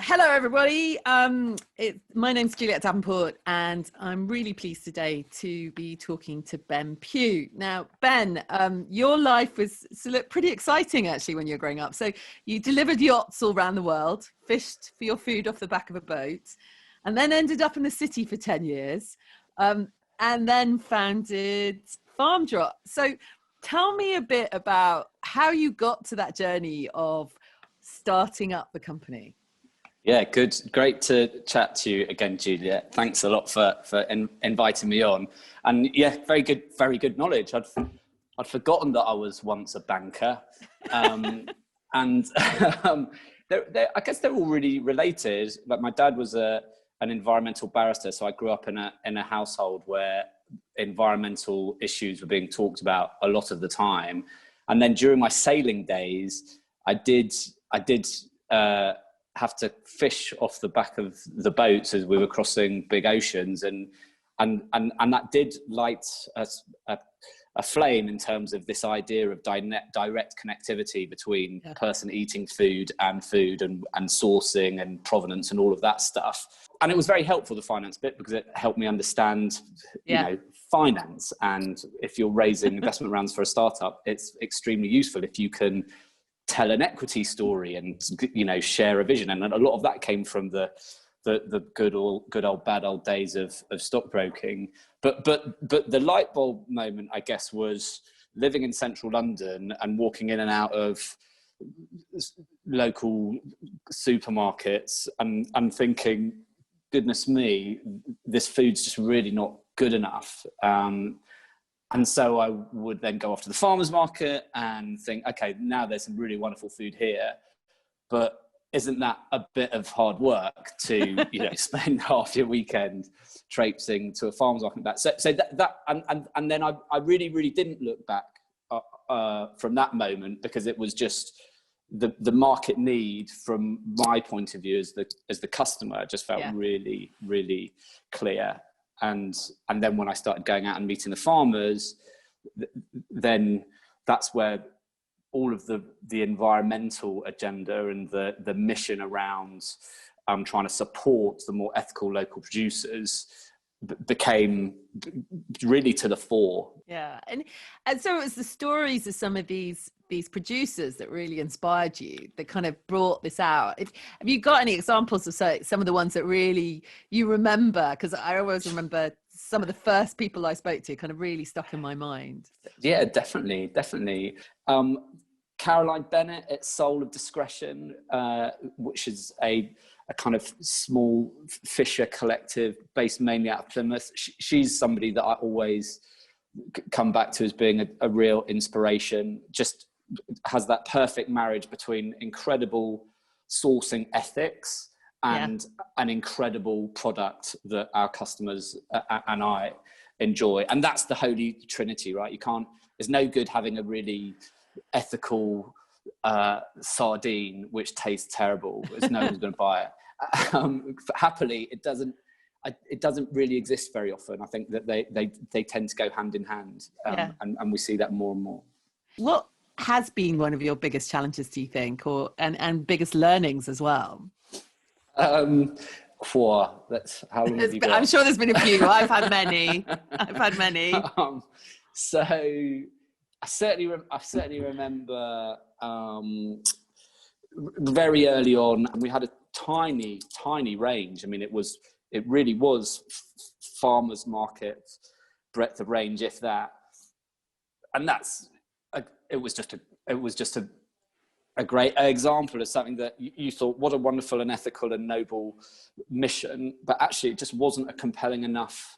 Hello, everybody. My name's Juliet Davenport, and I'm really pleased today to be talking to Ben Pugh. Now, Ben, your life was pretty exciting, actually, when you were growing up. So you delivered yachts all around the world, fished for your food off the back of a boat, and then ended up in the city for 10 years, and then founded FarmDrop. So tell me a bit about how you got to that journey of starting up the company. Yeah, good. Great to chat to you again, Juliet. Thanks a lot for inviting me on. And yeah, very good knowledge. I'd forgotten that I was once a banker. I guess they're all really related. Like my dad was an environmental barrister, so I grew up in a household where environmental issues were being talked about a lot of the time. And then during my sailing days, I did have to fish off the back of the boats as we were crossing big oceans, and that did light a flame in terms of this idea of direct connectivity between person eating food and sourcing and provenance and all of that stuff. And it was very helpful, the finance bit, because it helped me understand finance. And if you're raising investment rounds for a startup, it's extremely useful if you can tell an equity story and share a vision. And a lot of that came from the good old bad old days of stockbroking. But the light bulb moment, I guess, was living in central London and walking in and out of local supermarkets and thinking, goodness me, this food's just really not good enough. And so I would then go off to the farmer's market and think, okay, now there's some really wonderful food here, but isn't that a bit of hard work to, spend half your weekend traipsing to a farmer's market and back? So and then I really didn't look back from that moment, because it was just the market need from my point of view as the customer just felt really, really clear. And then when I started going out and meeting the farmers, then that's where all of the environmental agenda and the mission around trying to support the more ethical local producers became really to the fore. Yeah, and so it was the stories of some of these producers that really inspired you, that kind of brought this out. Have you got any examples of some of the ones that really you remember? Because I always remember some of the first people I spoke to kind of really stuck in my mind. Yeah, definitely. Caroline Bennett at Soul of Discretion, which is a kind of small fisher collective based mainly out of Plymouth. She's somebody that I always come back to as being a real inspiration. Just has that perfect marriage between incredible sourcing ethics and an incredible product that our customers and I enjoy. And that's the holy trinity, right? There's no good having a really ethical sardine which tastes terrible, because no one's going to buy it. Happily, it doesn't really exist very often. I think that they tend to go hand in hand, and we see that more and more. What has been one of your biggest challenges, do you think, and biggest learnings as well? How long have you got? I'm sure there's been a few. I've had many. So I certainly remember very early on, we had a tiny range. I mean, it really was farmers market breadth of range, if that. And it was just a great example of something that you thought, what a wonderful and ethical and noble mission, but actually it just wasn't a compelling enough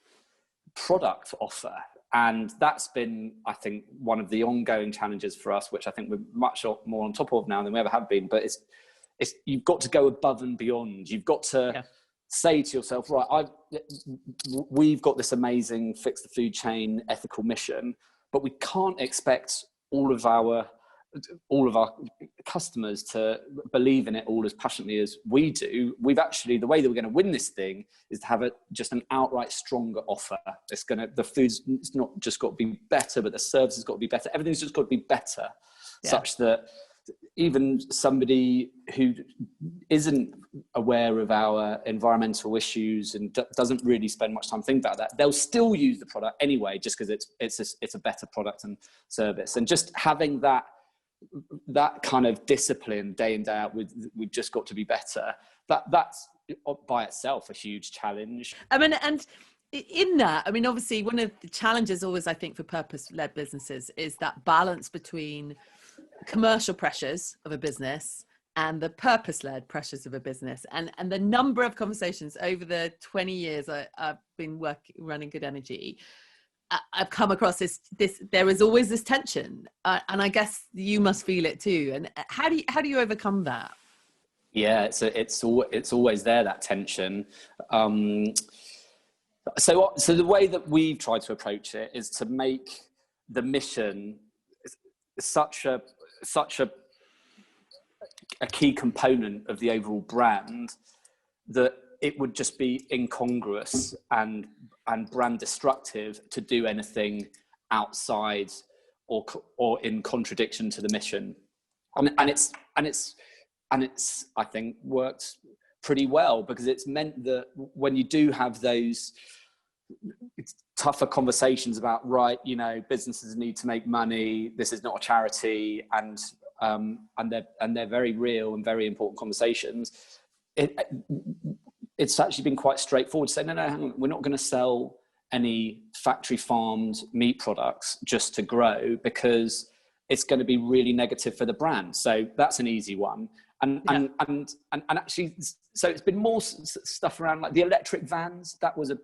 product offer. And that's been, I think, one of the ongoing challenges for us, which I think we're much more on top of now than we ever have been. But it's you've got to go above and beyond. You've got to say to yourself, right, we've got this amazing fix the food chain ethical mission, but we can't expect all of our customers to believe in it all as passionately as we do. The way that we're going to win this thing is to have just an outright stronger offer. The food's not just got to be better, but the service has got to be better. Everything's just got to be better, such that even somebody who isn't aware of our environmental issues and doesn't really spend much time thinking about that, they'll still use the product anyway, just because it's a better product and service. And just having that kind of discipline day in, day out, we've just got to be better. That's by itself a huge challenge. I mean, and in that, I mean, obviously one of the challenges always, I think, for purpose-led businesses is that balance between commercial pressures of a business and the purpose-led pressures of a business. And the number of conversations over the 20 years I've been running Good Energy, I've come across this there is always this tension, and I guess you must feel it too. And how do you overcome that? Yeah, it's always there, that tension. So the way that we've tried to approach it is to make the mission such a key component of the overall brand that it would just be incongruous and brand destructive to do anything outside or in contradiction to the mission. And it's I think worked pretty well, because it's meant that when you do have those tougher conversations about, right, you know, businesses need to make money, this is not a charity, and they're very real and very important conversations, it's actually been quite straightforward to say, no, hang on, we're not going to sell any factory farmed meat products just to grow, because it's going to be really negative for the brand. So that's an easy one. And actually, so it's been more stuff around like the electric vans. That was a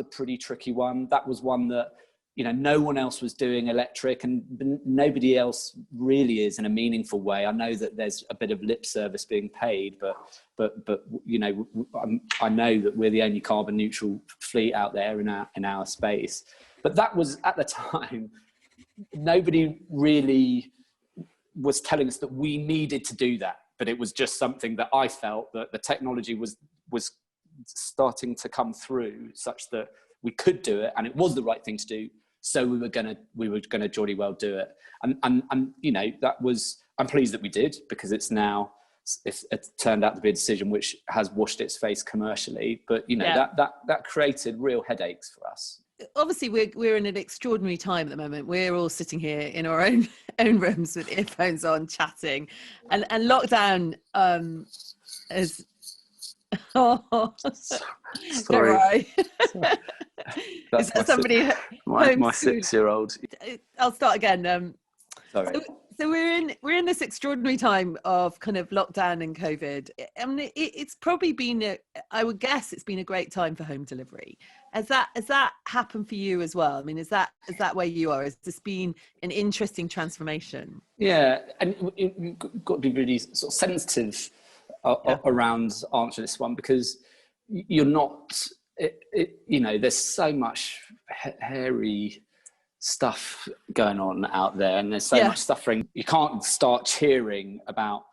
pretty tricky one. That was one that, you know, no one else was doing electric, and nobody else really is in a meaningful way. I know that there's a bit of lip service being paid, but you know, I know that we're the only carbon neutral fleet out there in our space. But that was, at the time, nobody really was telling us that we needed to do that. But it was just something that I felt that the technology was starting to come through such that we could do it, and it was the right thing to do. So we were gonna jolly well do it. And you know, I'm pleased that we did, because it's turned out to be a decision which has washed its face commercially. But you know, that created real headaches for us. Obviously we're in an extraordinary time at the moment. We're all sitting here in our own rooms with earphones on, chatting, and lockdown is sorry. Is that somebody my 6-year-old? I'll start again. Sorry. So we're in this extraordinary time of kind of lockdown and COVID. I mean, it's probably been I would guess it's been a great time for home delivery. Has that happened for you as well? I mean, is that where you are? Has this been an interesting transformation? Yeah, and you've got to be really sort of sensitive around answering this one, because you're not. You know, there's so much hairy stuff going on out there, and there's so much suffering. You can't start cheering about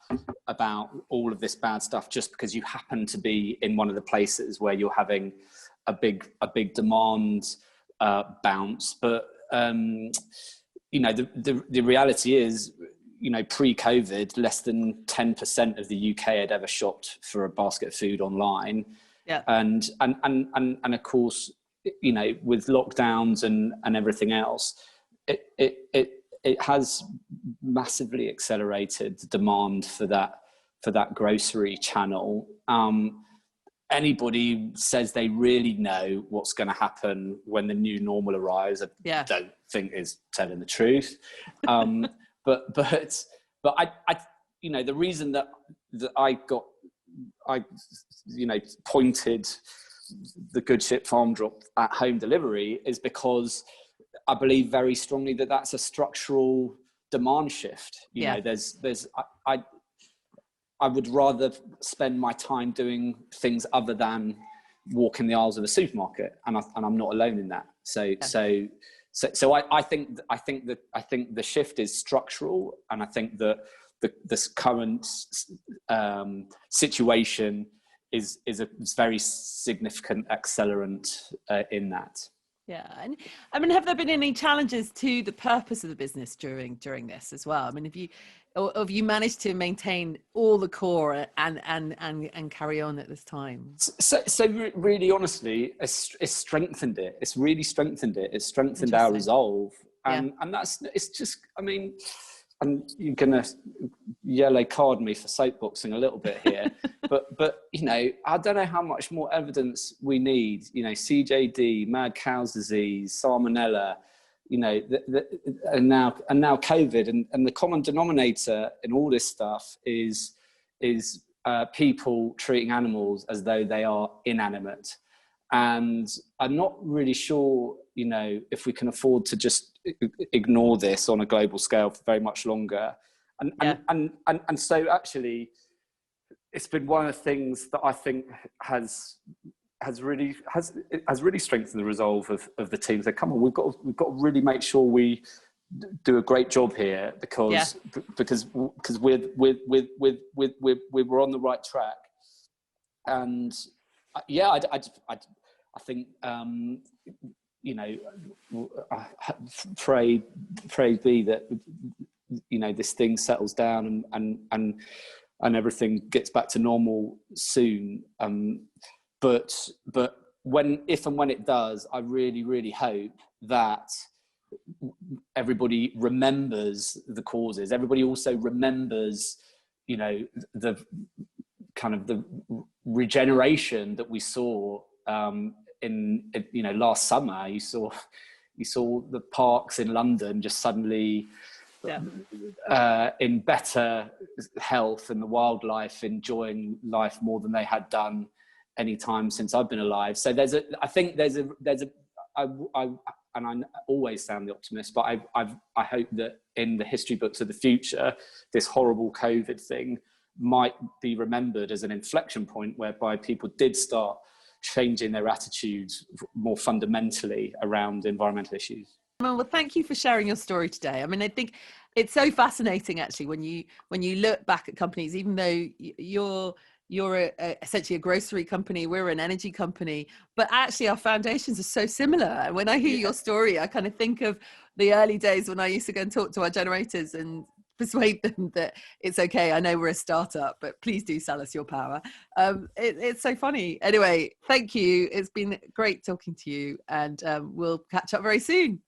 all of this bad stuff just because you happen to be in one of the places where you're having a big demand bounce. But you know, the reality is, you know, pre-COVID, less than 10% of the UK had ever shopped for a basket of food online. Yeah. And of course, you know, with lockdowns and everything else, it has massively accelerated the demand for that grocery channel. Anybody says they really know what's going to happen when the new normal arrives, I don't think is telling the truth. But I you know, the reason that I you know, pointed the Good Ship Farm Drop at home delivery is because I believe very strongly that that's a structural demand shift. You know, I would rather spend my time doing things other than walking the aisles of a supermarket, and I'm not alone in that. So I think the shift is structural, and I think that this current situation is a very significant accelerant in that. Yeah, and I mean, have there been any challenges to the purpose of the business during this as well? I mean, or have you managed to maintain all the core and carry on at this time? Really honestly, it's strengthened it. It's really strengthened it. It's strengthened our Interesting. resolve. Yeah. And it's just, I mean, and you're gonna yellow card me for soapboxing a little bit here, but you know, I don't know how much more evidence we need. You know, CJD, mad cow's disease, salmonella, you know, and now COVID, and the common denominator in all this stuff is people treating animals as though they are inanimate. And I'm not really sure, you know, if we can afford to just ignore this on a global scale for very much longer. And so actually, it's been one of the things that I think has really strengthened the resolve of the teams. That come on, we've got to really make sure we do a great job here, because we're on the right track. And I think, you know, pray be that, you know, this thing settles down and everything gets back to normal soon. But if and when it does, I really, really hope that everybody remembers the causes. Everybody also remembers, you know, the kind of the regeneration that we saw in you know, last summer. You saw the parks in London just suddenly in better health, and the wildlife enjoying life more than they had done any time since I've been alive. So and I always sound the optimist, but I hope that in the history books of the future, this horrible COVID thing might be remembered as an inflection point whereby people did start changing their attitudes more fundamentally around environmental issues. Well, thank you for sharing your story today. I mean, I think it's so fascinating actually when you look back at companies, even though you're essentially a grocery company, we're an energy company, but actually our foundations are so similar. When I hear your story, I kind of think of the early days when I used to go and talk to our generators and persuade them that it's okay. I know we're a startup, but please do sell us your power. It's so funny. Anyway, thank you. It's been great talking to you, and we'll catch up very soon.